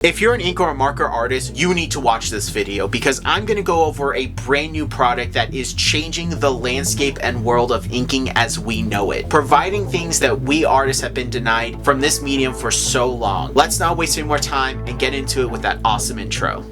If you're an ink or a marker artist, you need to watch this video because I'm going to go over a brand new product that is changing the landscape and world of inking as we know it, providing things that we artists have been denied from this medium for so long. Let's not waste any more time and get into it with that awesome intro.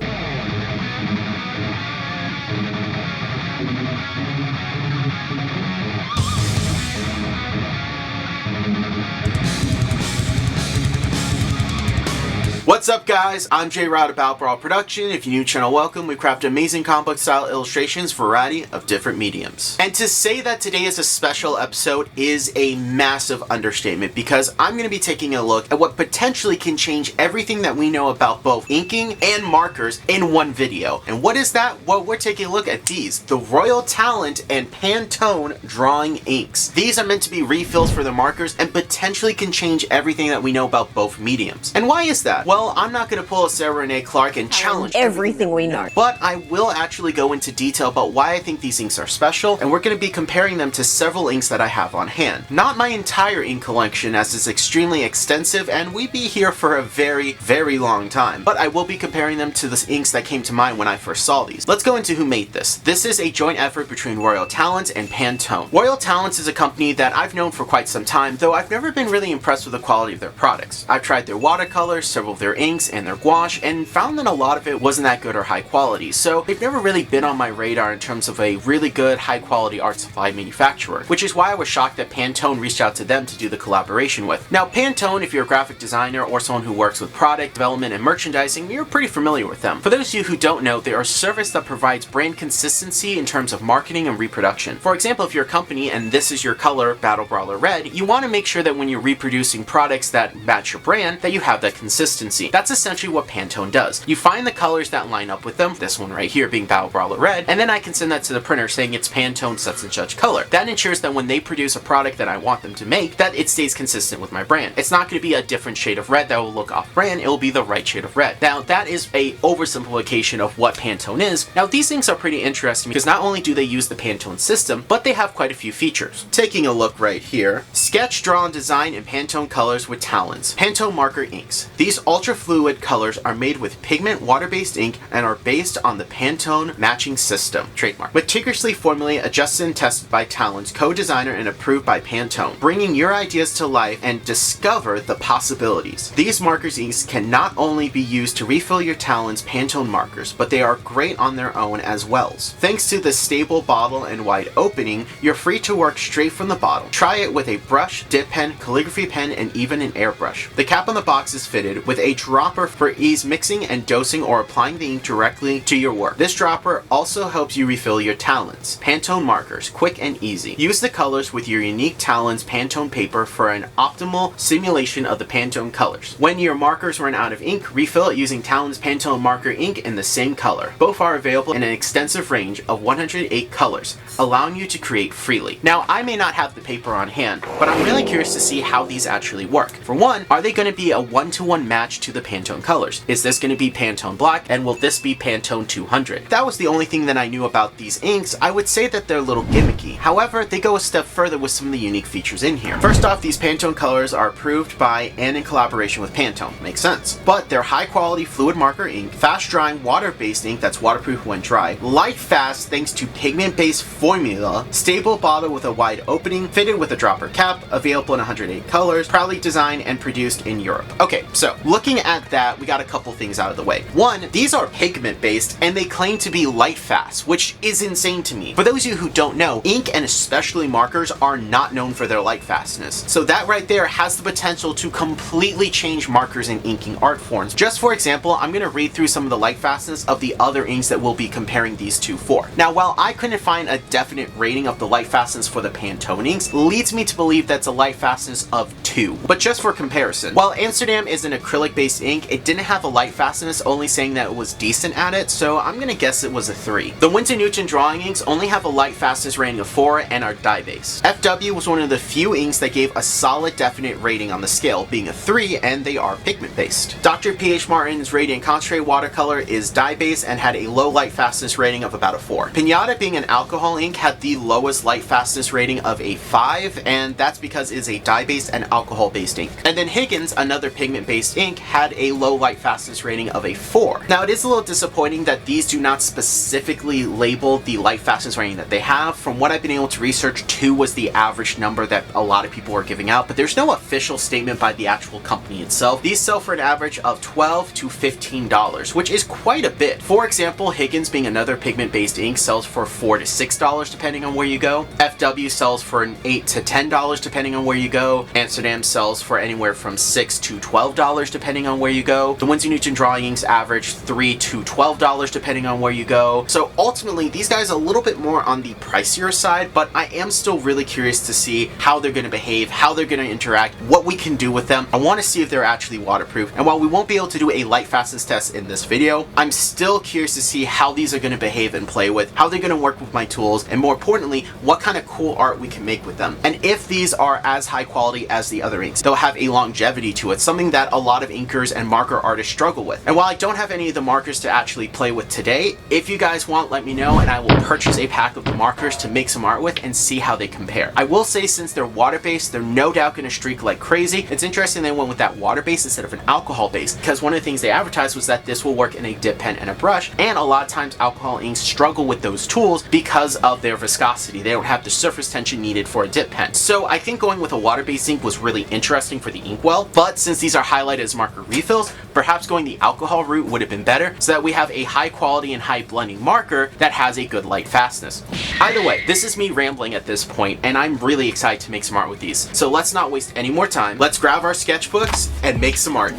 What's up guys, I'm J Rod of battlebrawlerproductions. If you're new to the channel, welcome. We craft amazing comic book style illustrations for a variety of different mediums. And to say that today is a special episode is a massive understatement because I'm going to be taking a look at what potentially can change everything that we know about both inking and markers in one video. And what is that? Well, we're taking a look at these, the Royal Talent and Pantone drawing inks. These are meant to be refills for the markers and potentially can change everything that we know about both mediums. And why is that? Well, I'm not going to pull a Sarah Renee Clark and challenge everything we know. But I will actually go into detail about why I think these inks are special, and we're going to be comparing them to several inks that I have on hand. Not my entire ink collection, as it's extremely extensive and we'd be here for a very, very long time. But I will be comparing them to the inks that came to mind when I first saw these. Let's go into who made this. This is a joint effort between Royal Talent and Pantone. Royal Talent is a company that I've known for quite some time, though I've never been really impressed with the quality of their products. I've tried their watercolors, several of their inks, and their gouache, and found that a lot of it wasn't that good or high quality, so they've never really been on my radar in terms of a really good high quality art supply manufacturer, which is why I was shocked that Pantone reached out to them to do the collaboration with. Now Pantone, if you're a graphic designer or someone who works with product development and merchandising, you're pretty familiar with them. For those of you who don't know, they are a service that provides brand consistency in terms of marketing and reproduction. For example, if you're a company and this is your color, Battle Brawler Red, you want to make sure that when you're reproducing products that match your brand, that you have that consistency. That's essentially what Pantone does. You find the colors that line up with them, this one right here being Battle Brawler Red, and then I can send that to the printer saying it's Pantone such and such color. That ensures that when they produce a product that I want them to make, that it stays consistent with my brand. It's not going to be a different shade of red that will look off brand, it will be the right shade of red. Now that is a oversimplification of what Pantone is. Now these things are pretty interesting because not only do they use the Pantone system, but they have quite a few features. Taking a look right here, sketch, draw, and design in Pantone colors with talents. Pantone marker inks. These ultra fluid colors are made with pigment water-based ink and are based on the Pantone matching system, trademark. Meticulously formulated, adjusted, and tested by Talent's co-designer and approved by Pantone, bringing your ideas to life and discover the possibilities. These markers inks can not only be used to refill your Talent's Pantone markers, but they are great on their own as well. Thanks to the stable bottle and wide opening, you're free to work straight from the bottle. Try it with a brush, dip pen, calligraphy pen, and even an airbrush. The cap on the box is fitted with a dropper for ease mixing and dosing or applying the ink directly to your work. This dropper also helps you refill your Talents. Pantone markers, quick and easy. Use the colors with your unique Talents Pantone paper for an optimal simulation of the Pantone colors. When your markers run out of ink, refill it using Talents Pantone marker ink in the same color. Both are available in an extensive range of 108 colors, allowing you to create freely. Now, I may not have the paper on hand, but I'm really curious to see how these actually work. For one, are they going to be a one-to-one match to the Pantone colors? Is this going to be Pantone Black, and will this be Pantone 200? If that was the only thing that I knew about these inks, I would say that they're a little gimmicky. However, they go a step further with some of the unique features in here. First off, these Pantone colors are approved by and in collaboration with Pantone. Makes sense. But they're high quality fluid marker ink, fast drying water-based ink that's waterproof when dry, light fast thanks to pigment-based formula, stable bottle with a wide opening, fitted with a dropper cap, available in 108 colors, proudly designed and produced in Europe. Okay, so looking at that, we got a couple things out of the way. One, these are pigment based and they claim to be light fast, which is insane to me. For those of you who don't know, ink and especially markers are not known for their light fastness. So that right there has the potential to completely change markers and inking art forms. Just for example, I'm going to read through some of the light fastness of the other inks that we'll be comparing these two for. Now, while I couldn't find a definite rating of the light fastness for the Pantone inks, leads me to believe that's a light fastness of 2. But just for comparison, while Amsterdam is an acrylic based ink, it didn't have a light fastness, only saying that it was decent at it, so I'm gonna guess it was a 3. The Winsor Newton drawing inks only have a light fastness rating of 4 and are dye based. FW was one of the few inks that gave a solid definite rating on the scale, being a 3, and they are pigment based. Dr. P.H. Martin's Radiant Concentrate watercolor is dye based and had a low light fastness rating of about a 4. Pinata, being an alcohol ink, had the lowest light fastness rating of a 5, and that's because it's a dye based and alcohol alcohol-based ink. And then Higgins, another pigment-based ink, had a low light fastness rating of a 4. Now it is a little disappointing that these do not specifically label the light fastness rating that they have. From what I've been able to research, 2 was the average number that a lot of people were giving out, but there's no official statement by the actual company itself. These sell for an average of $12 to $15, which is quite a bit. For example, Higgins, being another pigment-based ink, sells for $4 to $6 depending on where you go. FW sells for an $8 to $10 depending on where you go. Amsterdam sells for anywhere from $6 to $12 depending on where you go. The Winsor Newton drawing inks average $3 to $12 depending on where you go. So ultimately, these guys are a little bit more on the pricier side, but I am still really curious to see how they're going to behave, how they're going to interact, what we can do with them. I want to see if they're actually waterproof. And while we won't be able to do a light fastness test in this video, I'm still curious to see how these are going to behave and play with, how they're going to work with my tools, and more importantly, what kind of cool art we can make with them. And if these are as high quality as the other inks, they'll have a longevity to it, something that a lot of inkers and marker artists struggle with. And while I don't have any of the markers to actually play with today, if you guys want, let me know and I will purchase a pack of the markers to make some art with and see how they compare. I will say, since they're water-based, they're no doubt going to streak like crazy. It's interesting they went with that water base instead of an alcohol base, because one of the things they advertised was that this will work in a dip pen and a brush, and a lot of times alcohol inks struggle with those tools because of their viscosity. They don't have the surface tension needed for a dip pen. So I think going with a water-based ink was really interesting for the inkwell, but since these are highlighted as marker refills, perhaps going the alcohol route would have been better, so that we have a high quality and high blending marker that has a good light fastness. Either way, this is me rambling at this point, and I'm really excited to make some art with these. So let's not waste any more time. Let's grab our sketchbooks and make some art.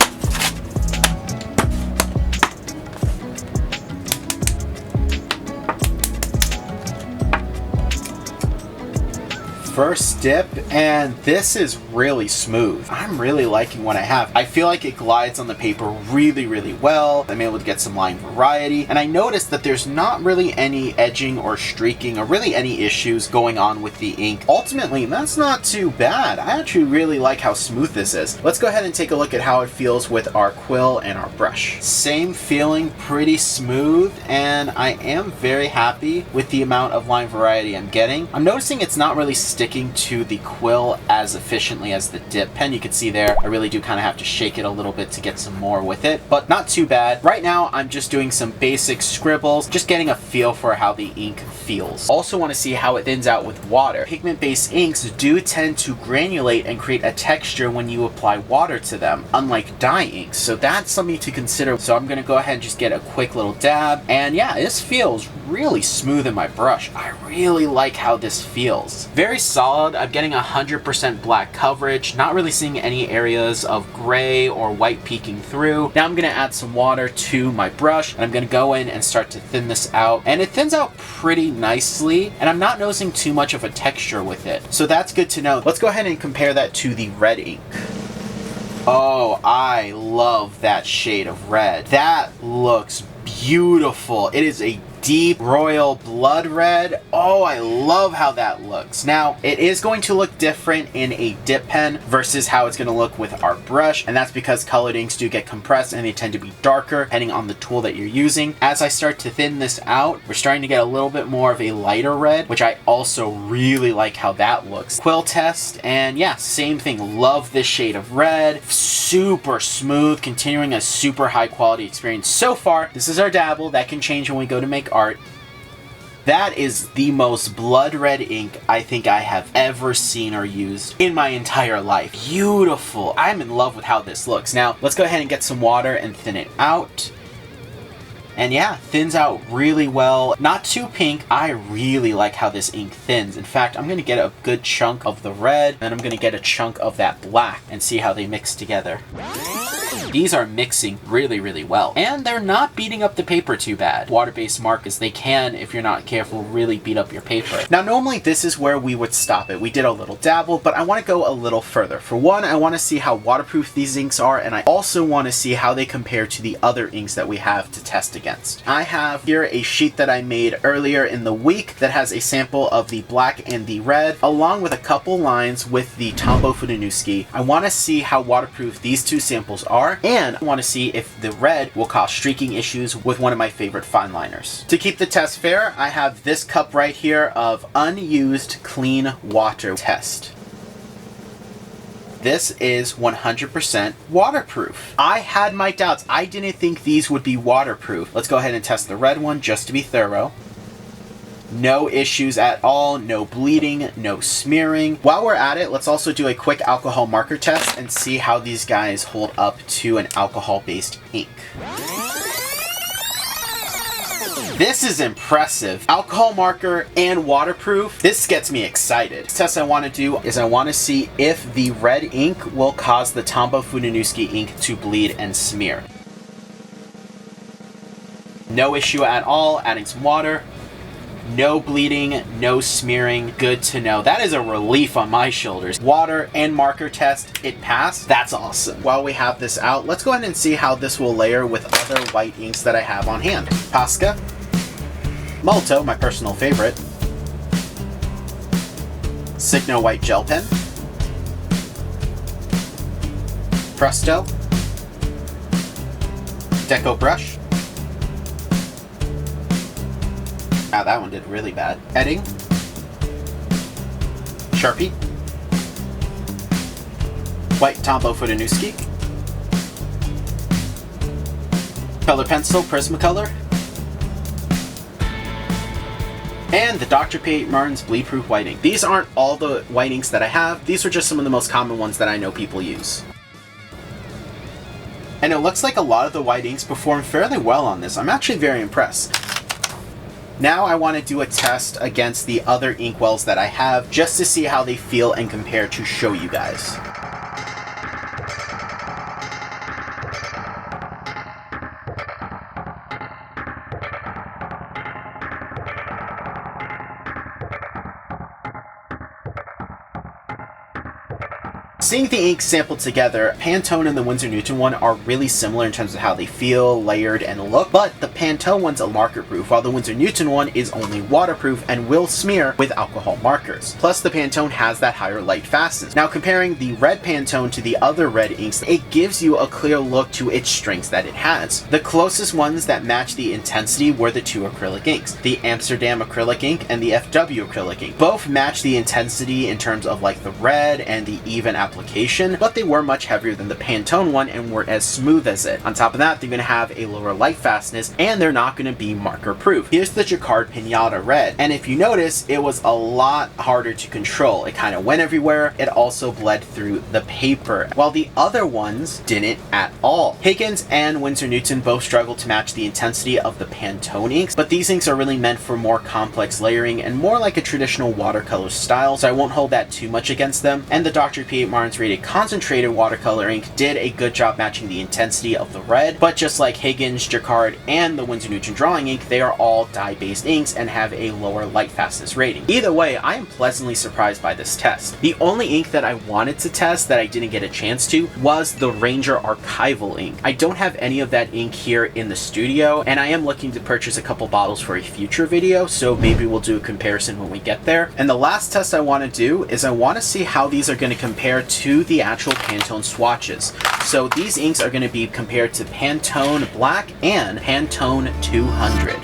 First dip, and this is really smooth. I'm really liking what I have. I feel like it glides on the paper really, really well. I'm able to get some line variety, and I noticed that there's not really any edging or streaking or really any issues going on with the ink. Ultimately, that's not too bad. I actually really like how smooth this is. Let's go ahead and take a look at how it feels with our quill and our brush. Same feeling, pretty smooth, and I am very happy with the amount of line variety I'm getting. I'm noticing it's not really sticking to the quill as efficiently as the dip pen. You can see there, I really do kind of have to shake it a little bit to get some more with it, but not too bad. Right now, I'm just doing some basic scribbles, just getting a feel for how the ink feels. Also want to see how it thins out with water. Pigment-based inks do tend to granulate and create a texture when you apply water to them, unlike dye inks, so that's something to consider. So I'm going to go ahead and just get a quick little dab, and yeah, this feels really smooth in my brush. I really like how this feels. Very solid. I'm getting 100% black coverage, not really seeing any areas of gray or white peeking through. Now I'm going to add some water to my brush, and I'm going to go in and start to thin this out, and it thins out pretty nicely, and I'm not noticing too much of a texture with it, so that's good to know. Let's go ahead and compare that to the red ink. Oh, I love that shade of red. That looks beautiful. It is a deep royal blood red. Oh, I love how that looks. Now, it is going to look different in a dip pen versus how it's going to look with our brush, and that's because colored inks do get compressed and they tend to be darker depending on the tool that you're using. As I start to thin this out, we're starting to get a little bit more of a lighter red, which I also really like how that looks. Quill test, and yeah, same thing. Love this shade of red. Super smooth, continuing a super high quality experience so far. This is our dabble. That can change when we go to make art. That is the most blood red ink I think I have ever seen or used in my entire life. Beautiful. I'm in love with how this looks. Now, let's go ahead and get some water and thin it out. And yeah, thins out really well. Not too pink. I really like how this ink thins. In fact, I'm going to get a good chunk of the red, and I'm going to get a chunk of that black and see how they mix together. These are mixing really, really well. And they're not beating up the paper too bad. Water-based markers, they can, if you're not careful, really beat up your paper. Now, normally this is where we would stop it. We did a little dabble, but I want to go a little further. For one, I want to see how waterproof these inks are, and I also want to see how they compare to the other inks that we have to test against. I have here a sheet that I made earlier in the week that has a sample of the black and the red, along with a couple lines with the Tombow Funanuski. I want to see how waterproof these two samples are, and I want to see if the red will cause streaking issues with one of my favorite fine liners. To keep the test fair, I have this cup right here of unused clean water test. This is 100% waterproof. I had my doubts. I didn't think these would be waterproof. Let's go ahead and test the red one just to be thorough. No issues at all, no bleeding, no smearing. While we're at it, let's also do a quick alcohol marker test and see how these guys hold up to an alcohol-based ink. This is impressive. Alcohol marker and waterproof. This gets me excited. The test I want to do is I want to see if the red ink will cause the Tombow Fudenosuke ink to bleed and smear. No issue at all. Adding some water. No bleeding, no smearing. Good to know. That is a relief on my shoulders. Water and marker test, it passed. That's awesome. While we have this out, let's go ahead and see how this will layer with other white inks that I have on hand. Posca. Molto, my personal favorite. Signo White Gel Pen. Presto. Deco Brush. Ah, that one did really bad. Edding. Sharpie. White Tombow Fudenosuke. Color Pencil Prismacolor. And the Dr. P. Martin's Bleed Proof White Ink. These aren't all the white inks that I have. These are just some of the most common ones that I know people use. And it looks like a lot of the white inks perform fairly well on this. I'm actually very impressed. Now I want to do a test against the other inkwells that I have just to see how they feel and compare to show you guys. Seeing the inks sampled together, Pantone and the Winsor Newton one are really similar in terms of how they feel, layered, and look, but the Pantone one's a marker proof, while the Winsor Newton one is only waterproof and will smear with alcohol markers. Plus, the Pantone has that higher light fastness. Now, comparing the red Pantone to the other red inks, it gives you a clear look to its strengths that it has. The closest ones that match the intensity were the two acrylic inks, the Amsterdam acrylic ink and the FW acrylic ink. Both match the intensity in terms of like the red and the even application, but they were much heavier than the Pantone one and weren't as smooth as it. On top of that, they're going to have a lower light fastness and they're not going to be marker proof. Here's the Jacquard Pinata Red, and if you notice, it was a lot harder to control. It kind of went everywhere. It also bled through the paper, while the other ones didn't at all. Higgins and Winsor Newton both struggled to match the intensity of the Pantone inks, but these inks are really meant for more complex layering and more like a traditional watercolor style, so I won't hold that too much against them. And the Dr. P. Martin's Rated Concentrated Watercolor ink did a good job matching the intensity of the red, but just like Higgins, Jacquard, and the Winsor Newton Drawing Ink, they are all dye-based inks and have a lower light fastness rating. Either way, I am pleasantly surprised by this test. The only ink that I wanted to test that I didn't get a chance to was the Ranger Archival ink. I don't have any of that ink here in the studio, and I am looking to purchase a couple bottles for a future video, so maybe we'll do a comparison when we get there. And the last test I want to do is I want to see how these are going to compare to the actual Pantone swatches. So these inks are going to be compared to Pantone Black and Pantone 200.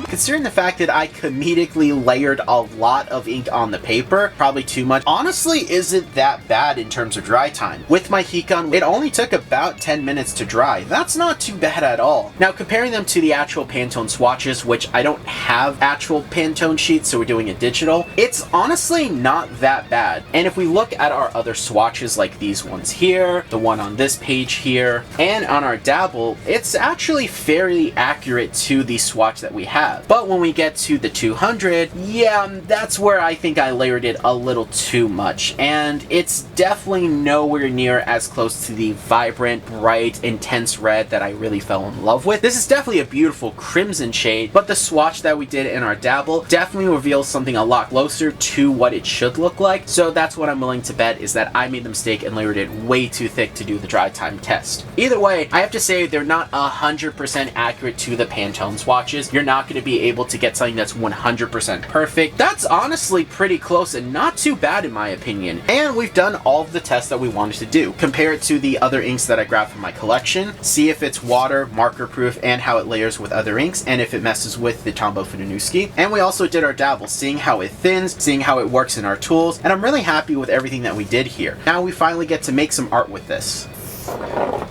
Considering the fact that I comedically layered a lot of ink on the paper, probably too much, honestly isn't that bad in terms of dry time. With my heat gun, it only took about 10 minutes to dry. That's not too bad at all. Now, comparing them to the actual Pantone swatches, which I don't have actual Pantone sheets, so we're doing it digital, it's honestly not that bad. And if we look at our other swatches like these ones here, the one on this page here, and on our dabble, it's actually fairly accurate to the swatch that we have. But when we get to the 200, yeah, that's where I think I layered it a little too much. And it's definitely nowhere near as close to the vibrant, bright, intense red that I really fell in love with. This is definitely a beautiful crimson shade, but the swatch that we did in our dabble definitely reveals something a lot closer to what it should look like. So that's what I'm willing to bet, is that I made the mistake and layered it way too thick to do the dry time test. Either way, I have to say they're not 100% accurate to the Pantone swatches. You're not going to be be able to get something that's 100% perfect. That's honestly pretty close and not too bad in my opinion. And we've done all of the tests that we wanted to do. Compare it to the other inks that I grabbed from my collection, see if it's water, marker proof, and how it layers with other inks, and if it messes with the Tombow Funanuski. And we also did our dabble, seeing how it thins, seeing how it works in our tools, and I'm really happy with everything that we did here. Now we finally get to make some art with this.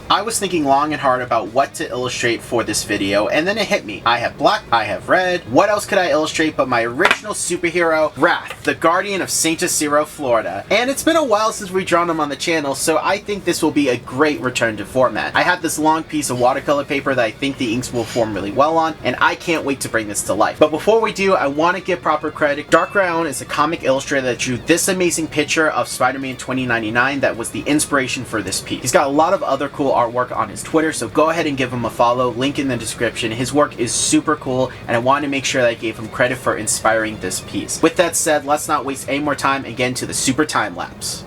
I was thinking long and hard about what to illustrate for this video, and then it hit me. I have black, I have red. What else could I illustrate but my original superhero, Wrath, the Guardian of St. Cicero, Florida. And it's been a while since we've drawn him on the channel, so I think this will be a great return to format. I have this long piece of watercolor paper that I think the inks will form really well on, and I can't wait to bring this to life. But before we do, I want to give proper credit. Dark Rayon is a comic illustrator that drew this amazing picture of Spider-Man 2099 that was the inspiration for this piece. He's got a lot of other cool artwork on his Twitter, so go ahead and give him a follow, link in the description. His work is super cool, and I wanted to make sure that I gave him credit for inspiring this piece. With that said, let's not waste any more time and get into the super time lapse.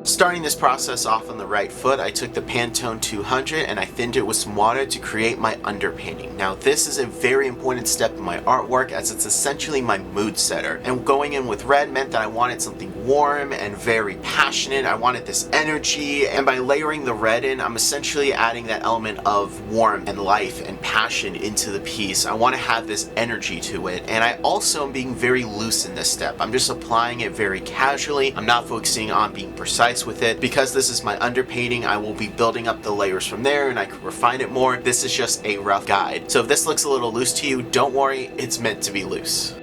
Starting this process off on the right foot, I took the Pantone 200 and I thinned it with some water to create my underpainting. Now this is a very important step in my artwork as it's essentially my mood setter. And going in with red meant that I wanted something warm and very passionate. I wanted this energy, and by layering the red in, I'm essentially adding that element of warmth and life and passion into the piece. I want to have this energy to it, and I also am being very loose in this step. I'm just applying it very casually. I'm not focusing on being precise with it. Because this is my underpainting, I will be building up the layers from there and I can refine it more. This is just a rough guide. So if this looks a little loose to you, don't worry, it's meant to be loose.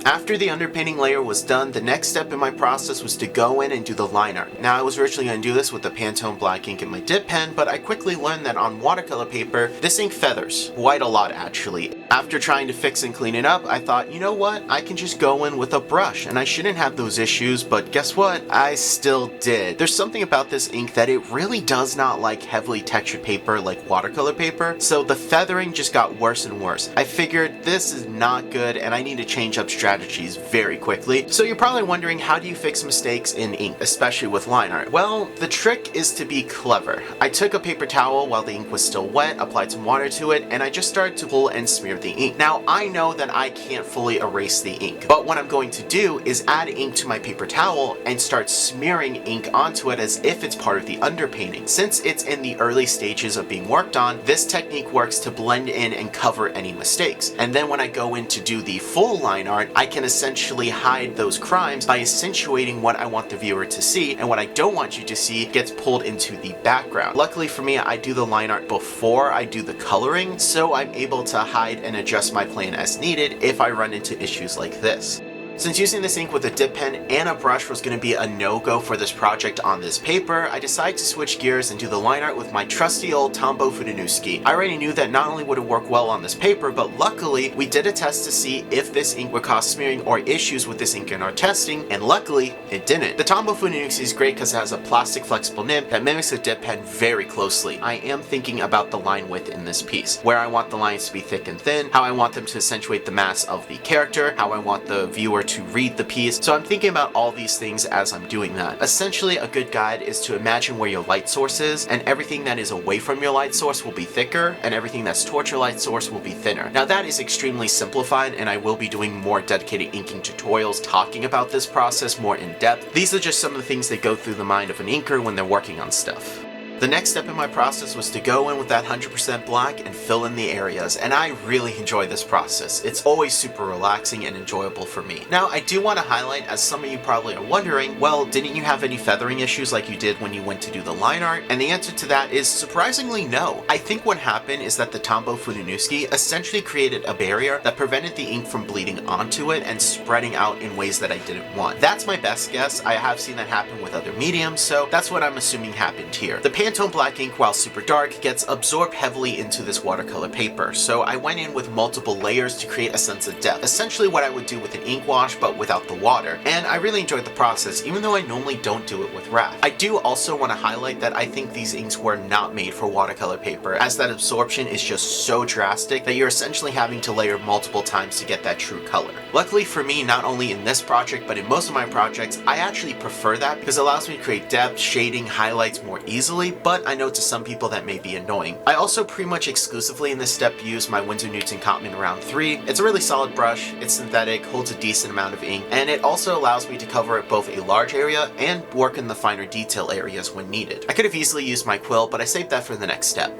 After the underpainting layer was done, the next step in my process was to go in and do the line art. Now I was originally going to do this with the Pantone black ink in my dip pen, but I quickly learned that on watercolor paper, this ink feathers quite a lot actually. After trying to fix and clean it up, I thought, you know what, I can just go in with a brush and I shouldn't have those issues, but guess what? I still did. There's something about this ink that it really does not like heavily textured paper like watercolor paper, so the feathering just got worse and worse. I figured this is not good and I need to change up strategies very quickly. So you're probably wondering, how do you fix mistakes in ink, especially with line art? Well, the trick is to be clever. I took a paper towel while the ink was still wet, applied some water to it, and I just started to pull and smear the ink. Now, I know that I can't fully erase the ink, but what I'm going to do is add ink to my paper towel and start smearing ink onto it as if it's part of the underpainting. Since it's in the early stages of being worked on, this technique works to blend in and cover any mistakes. And then when I go in to do the full line art, I can essentially hide those crimes by accentuating what I want the viewer to see, and what I don't want you to see gets pulled into the background. Luckily for me, I do the line art before I do the coloring, so I'm able to hide and adjust my plan as needed if I run into issues like this. Since using this ink with a dip pen and a brush was going to be a no-go for this project on this paper, I decided to switch gears and do the line art with my trusty old Tombow Funanuski. I already knew that not only would it work well on this paper, but luckily we did a test to see if this ink would cause smearing or issues with this ink in our testing, and luckily it didn't. The Tombow Funanuski is great because it has a plastic flexible nib that mimics a dip pen very closely. I am thinking about the line width in this piece, where I want the lines to be thick and thin, how I want them to accentuate the mass of the character, how I want the viewer to read the piece. So I'm thinking about all these things as I'm doing that. Essentially, a good guide is to imagine where your light source is, and everything that is away from your light source will be thicker, and everything that's towards your light source will be thinner. Now that is extremely simplified, and I will be doing more dedicated inking tutorials talking about this process more in depth. These are just some of the things that go through the mind of an inker when they're working on stuff. The next step in my process was to go in with that 100% black and fill in the areas, and I really enjoy this process. It's always super relaxing and enjoyable for me. Now, I do want to highlight, as some of you probably are wondering, well, didn't you have any feathering issues like you did when you went to do the line art? And the answer to that is surprisingly no. I think what happened is that the Tombow Funanuski essentially created a barrier that prevented the ink from bleeding onto it and spreading out in ways that I didn't want. That's my best guess. I have seen that happen with other mediums, so that's what I'm assuming happened here. The Pantone black ink, while super dark, gets absorbed heavily into this watercolor paper, so I went in with multiple layers to create a sense of depth, essentially what I would do with an ink wash but without the water, and I really enjoyed the process even though I normally don't do it with wrath. I do also want to highlight that I think these inks were not made for watercolor paper, as that absorption is just so drastic that you're essentially having to layer multiple times to get that true color. Luckily for me, not only in this project but in most of my projects, I actually prefer that because it allows me to create depth, shading, highlights more easily, but I know to some people that may be annoying. I also pretty much exclusively in this step use my Winsor Newton Cotman Round 3. It's a really solid brush, it's synthetic, holds a decent amount of ink, and it also allows me to cover both a large area and work in the finer detail areas when needed. I could have easily used my quill, but I saved that for the next step.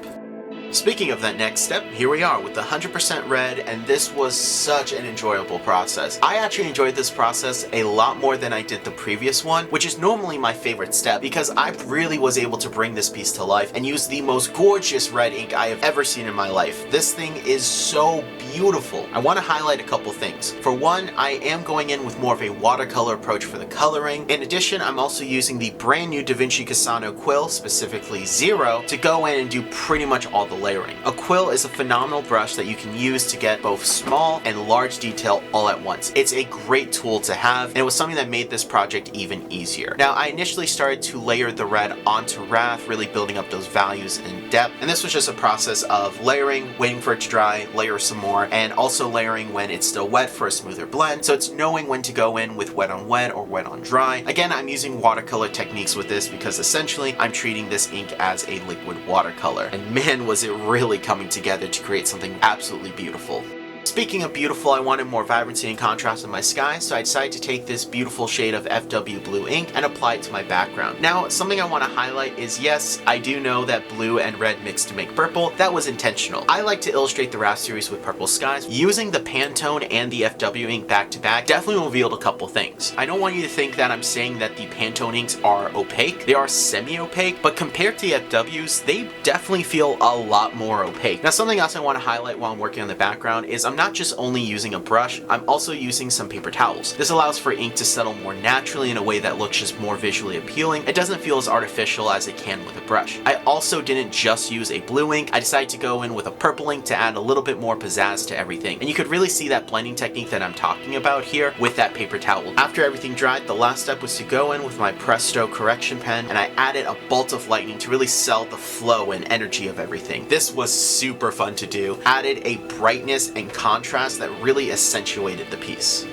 Speaking of that next step, here we are with the 100% red, and this was such an enjoyable process. I actually enjoyed this process a lot more than I did the previous one, which is normally my favorite step because I really was able to bring this piece to life and use the most gorgeous red ink I have ever seen in my life. This thing is so beautiful. I want to highlight a couple things. For one, I am going in with more of a watercolor approach for the coloring. In addition, I'm also using the brand new Da Vinci Cassano quill, specifically 0, to go in and do pretty much all the layering. A quill is a phenomenal brush that you can use to get both small and large detail all at once. It's a great tool to have, and it was something that made this project even easier. Now, I initially started to layer the red onto wrath, really building up those values in depth, and this was just a process of layering, waiting for it to dry, layer some more, and also layering when it's still wet for a smoother blend, so it's knowing when to go in with wet on wet or wet on dry. Again, I'm using watercolor techniques with this because essentially I'm treating this ink as a liquid watercolor, and man, was it really coming together to create something absolutely beautiful. Speaking of beautiful, I wanted more vibrancy and contrast in my sky, so I decided to take this beautiful shade of FW blue ink and apply it to my background. Now, something I want to highlight is, yes, I do know that blue and red mixed to make purple. That was intentional. I like to illustrate the Wrath series with purple skies. Using the Pantone and the FW ink back to back definitely revealed a couple things. I don't want you to think that I'm saying that the Pantone inks are opaque. They are semi-opaque, but compared to the FWs, they definitely feel a lot more opaque. Now, something else I want to highlight while I'm working on the background is I'm not just only using a brush, I'm also using some paper towels. This allows for ink to settle more naturally in a way that looks just more visually appealing. It doesn't feel as artificial as it can with a brush. I also didn't just use a blue ink. I decided to go in with a purple ink to add a little bit more pizzazz to everything. And you could really see that blending technique that I'm talking about here with that paper towel. After everything dried, the last step was to go in with my Presto correction pen, and I added a bolt of lightning to really sell the flow and energy of everything. This was super fun to do. Added a brightness and contrast that really accentuated the piece.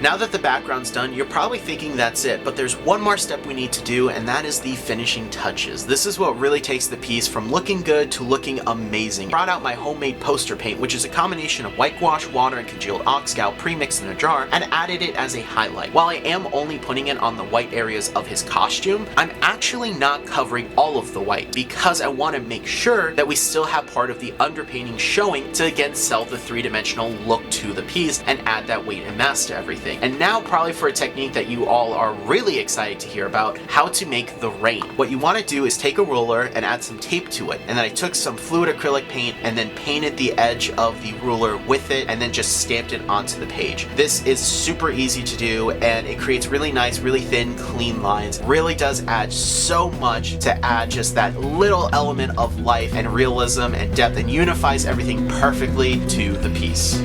Now that the background's done, you're probably thinking that's it, but there's one more step we need to do, and that is the finishing touches. This is what really takes the piece from looking good to looking amazing. I brought out my homemade poster paint, which is a combination of whitewash, water, and congealed oxgal pre-mixed in a jar, and added it as a highlight. While I am only putting it on the white areas of his costume, I'm actually not covering all of the white because I want to make sure that we still have part of the underpainting showing to again sell the three-dimensional look to the piece and add that weight and mass to everything. And now probably for a technique that you all are really excited to hear about, how to make the rain. What you want to do is take a ruler and add some tape to it. And then I took some fluid acrylic paint and then painted the edge of the ruler with it and then just stamped it onto the page. This is super easy to do and it creates really nice, really thin, clean lines. Really does add so much to add just that little element of life and realism and depth and unifies everything perfectly to the piece.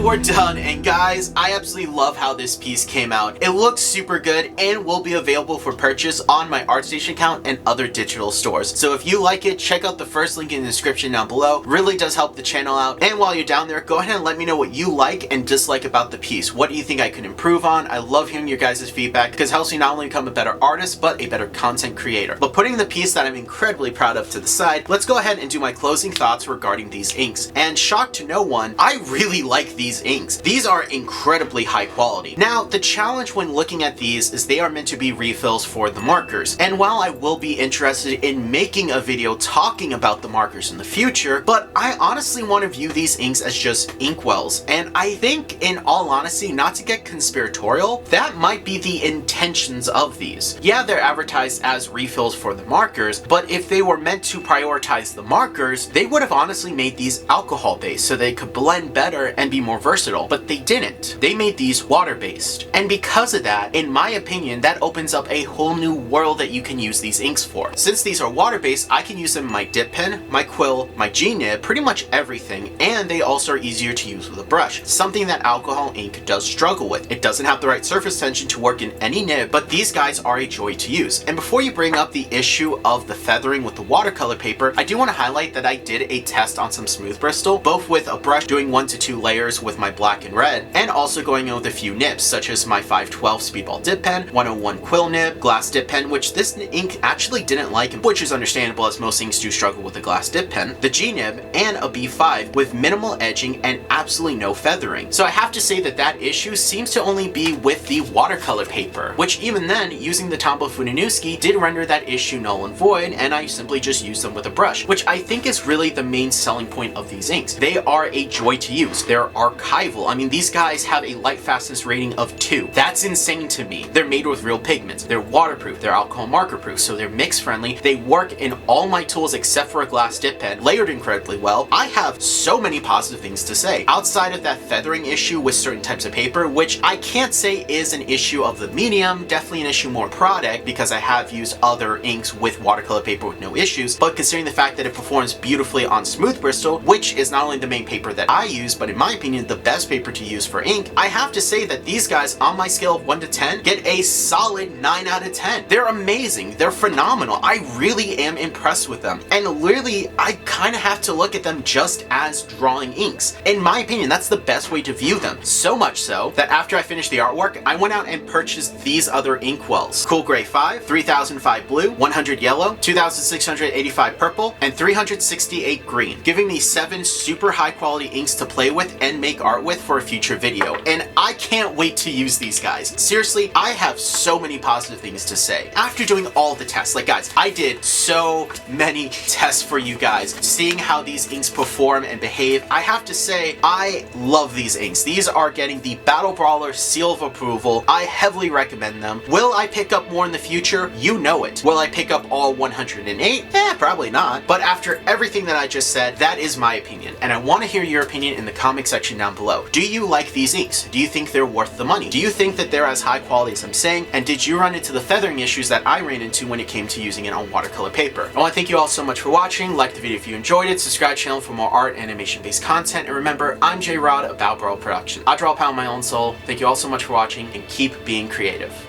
We're done, and guys, Guys, I absolutely love how this piece came out. It looks super good and will be available for purchase on my ArtStation account and other digital stores. So if you like it, check out the first link in the description down below. Really does help the channel out. And while you're down there, go ahead and let me know what you like and dislike about the piece. What do you think I could improve on? I love hearing your guys' feedback because it helps me not only become a better artist, but a better content creator. But putting the piece that I'm incredibly proud of to the side, let's go ahead and do my closing thoughts regarding these inks. And shock to no one, I really like these inks. These are incredibly high quality. Now, the challenge when looking at these is they are meant to be refills for the markers. And while I will be interested in making a video talking about the markers in the future, but I honestly want to view these inks as just inkwells. And I think, in all honesty, not to get conspiratorial, that might be the intentions of these. Yeah, they're advertised as refills for the markers, but if they were meant to prioritize the markers, they would have honestly made these alcohol based so they could blend better and be more versatile, but they didn't. They made these water based. And because of that, in my opinion, that opens up a whole new world that you can use these inks for. Since these are water based, I can use them in my dip pen, my quill, my G-nib, pretty much everything, and they also are easier to use with a brush, something that alcohol ink does struggle with. It doesn't have the right surface tension to work in any nib, but these guys are a joy to use. And before you bring up the issue of the feathering with the watercolor paper, I do want to highlight that I did a test on some smooth Bristol, both with a brush doing 1 to 2 layers with my black and red, and also going in with a few nibs, such as my 512 Speedball dip pen, 101 quill nib, glass dip pen, which this ink actually didn't like, which is understandable as most inks do struggle with a glass dip pen, the G-nib, and a B5 with minimal edging and absolutely no feathering. So I have to say that that issue seems to only be with the watercolor paper, which even then, using the Tombow Funanuski did render that issue null and void, and I simply just used them with a brush, which I think is really the main selling point of these inks. They are a joy to use. They're archival. I mean, these guys have a light fastness rating of 2. That's insane to me. They're made with real pigments. They're waterproof. They're alcohol marker proof, so they're mix friendly. They work in all my tools except for a glass dip pen, layered incredibly well. I have so many positive things to say. Outside of that feathering issue with certain types of paper, which I can't say is an issue of the medium, definitely an issue more product because I have used other inks with watercolor paper with no issues, but considering the fact that it performs beautifully on smooth Bristol, which is not only the main paper that I use, but in my opinion, the best paper to use for ink, I have to say that these guys on my scale of 1 to 10 get a solid 9 out of 10. They're amazing. They're phenomenal. I really am impressed with them. And literally, I kind of have to look at them just as drawing inks. In my opinion, that's the best way to view them. So much so that after I finished the artwork, I went out and purchased these other inkwells. Cool Gray 5, 3005 Blue, 100 Yellow, 2685 Purple, and 368 Green, giving me 7 super high quality inks to play with and make art with for a future video. And I can't wait to use these guys. Seriously, I have so many positive things to say. After doing all the tests, like guys, I did so many tests for you guys, seeing how these inks perform and behave. I have to say, I love these inks. These are getting the Battle Brawler seal of approval. I heavily recommend them. Will I pick up more in the future? You know it. Will I pick up all 108? Probably not. But after everything that I just said, that is my opinion. And I want to hear your opinion in the comment section down below. Do you like these inks? Do you think they're worth the money? Do you think that they're as high quality as I'm saying? And did you run into the feathering issues that I ran into when it came to using it on watercolor paper? I want to thank you all so much for watching. Like the video if you enjoyed it. Subscribe to the channel for more art and animation based content. And remember, I'm J-Rod of Battlebrawlerproductions. I draw a pound my own soul. Thank you all so much for watching and keep being creative.